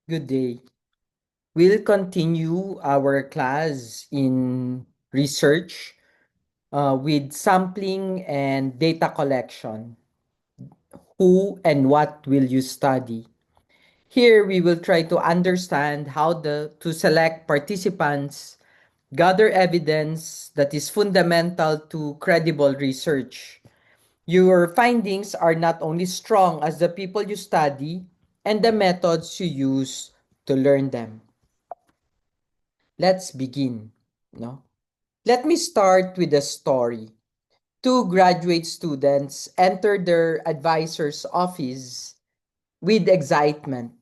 Good day. We'll continue our class in research with sampling and data collection. Who and what will you study? Here we will try to understand how to select participants, gather evidence that is fundamental to credible research. Your findings are not only strong as the people you study and the methods you use to learn them. Let's begin. No? Let me start with a story. Two graduate students entered their advisor's office with excitement.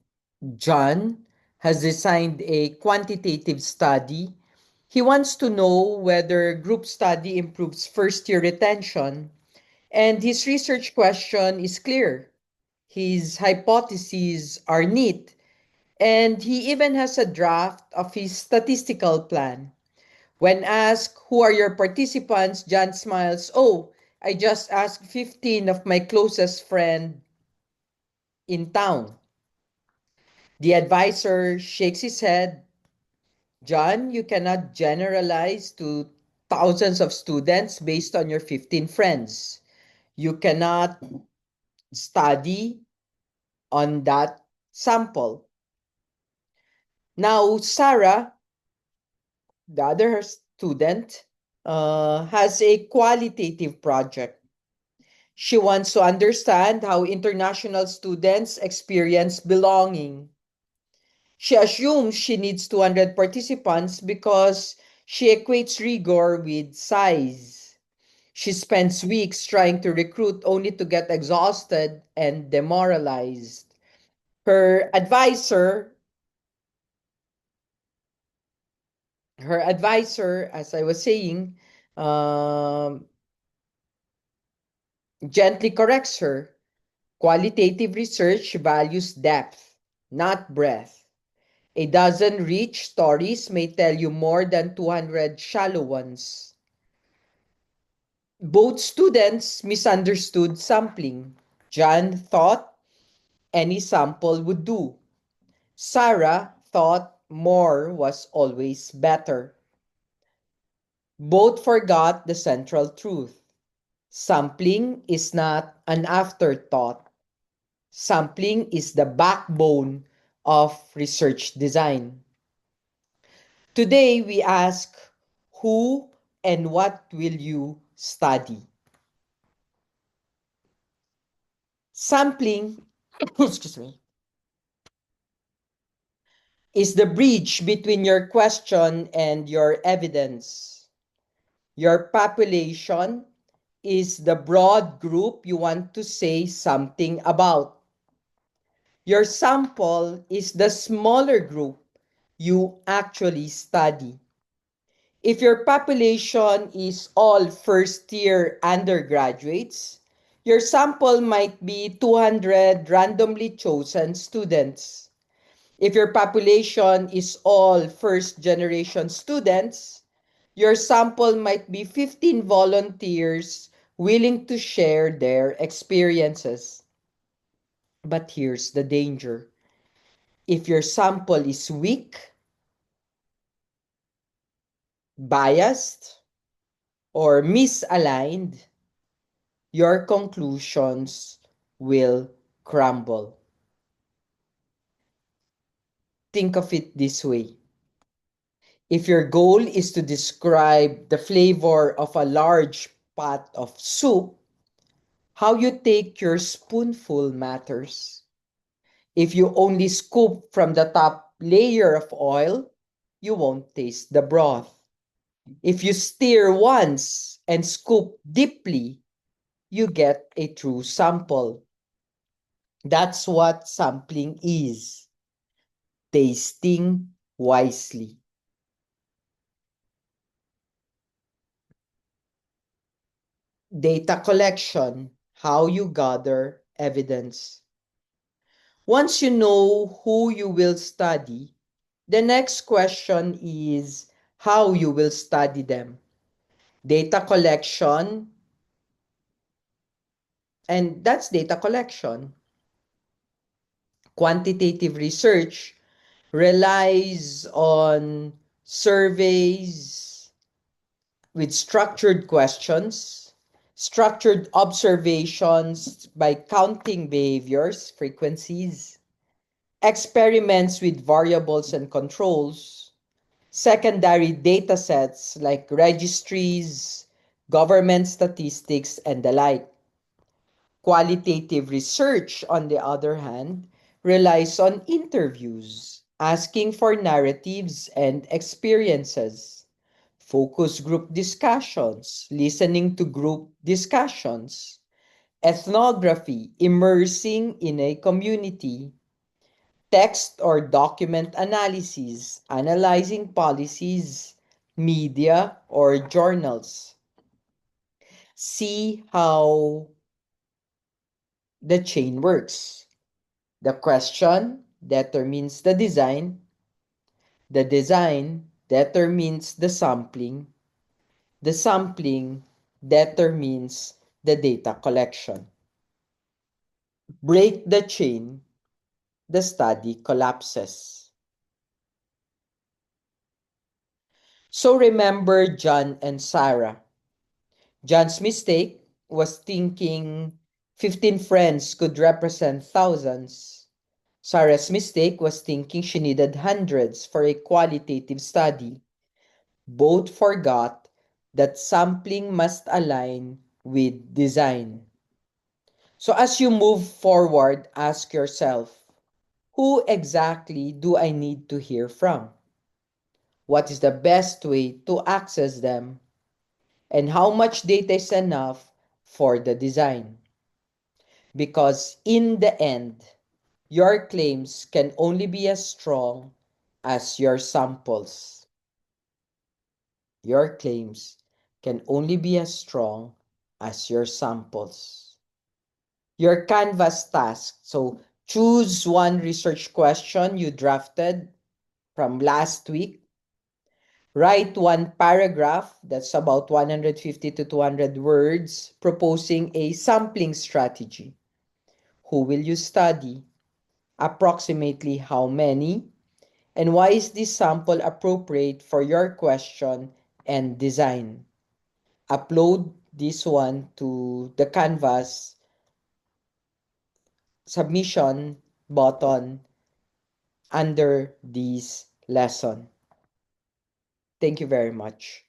John has designed a quantitative study. He wants to know whether group study improves first year retention, and his research question is clear. His hypotheses are neat, and he even has a draft of his statistical plan. When asked, "Who are your participants?" John smiles, "Oh, I just asked 15 of my closest friends in town." The advisor shakes his head. "John, you cannot generalize to thousands of students based on your 15 friends. You cannot study on that sample." Now, Sarah, the other student, has a qualitative project. She wants to understand how international students experience belonging. She assumes she needs 200 participants because she equates rigor with size. She spends weeks trying to recruit only to get exhausted and demoralized. Her advisor, as I was saying, um, gently corrects her. Qualitative research values depth, not breadth. A dozen rich stories may tell you more than 200 shallow ones. Both students misunderstood sampling. John thought any sample would do. Sarah thought more was always better. Both forgot the central truth. Sampling is not an afterthought. Sampling is the backbone of research design. Today, we ask, who and what will you study? Sampling, excuse me, is the bridge between your question and your evidence. Your population is the broad group you want to say something about. Your sample is the smaller group you actually study. If your population is all first year undergraduates, your sample might be 200 randomly chosen students. If your population is all first generation students, your sample might be 15 volunteers willing to share their experiences. But here's the danger. If your sample is weak, biased, or misaligned, your conclusions will crumble. Think of it this way. If your goal is to describe the flavor of a large pot of soup, how you take your spoonful matters. If you only scoop from the top layer of oil, you won't taste the broth. If you stir once and scoop deeply, you get a true sample. That's what sampling is. Tasting wisely. Data collection, how you gather evidence. Once you know who you will study, the next question is how you will study them. Data collection, and that's data collection. Quantitative research relies on surveys with structured questions, structured observations by counting behaviors, frequencies, experiments with variables and controls, secondary data sets like registries, government statistics, and the like. Qualitative research, on the other hand, relies on interviews, asking for narratives and experiences, focus group discussions, listening to group discussions, ethnography, immersing in a community, text or document analysis, analyzing policies, media, or journals. See how the chain works. The question determines the design determines the sampling determines the data collection. Break the chain, the study collapses. So remember John and Sarah. John's mistake was thinking 15 friends could represent thousands. Sarah's mistake was thinking she needed hundreds for a qualitative study. Both forgot that sampling must align with design. So as you move forward, ask yourself, who exactly do I need to hear from? What is the best way to access them? And how much data is enough for the design? Because in the end, your claims can only be as strong as your samples. Your claims can only be as strong as your samples. Your Canvas task. So choose one research question you drafted from last week. Write one paragraph that's about 150 to 200 words proposing a sampling strategy. Who will you study? Approximately how many? And why is this sample appropriate for your question and design? Upload this one to the Canvas submission button under this lesson. Thank you very much.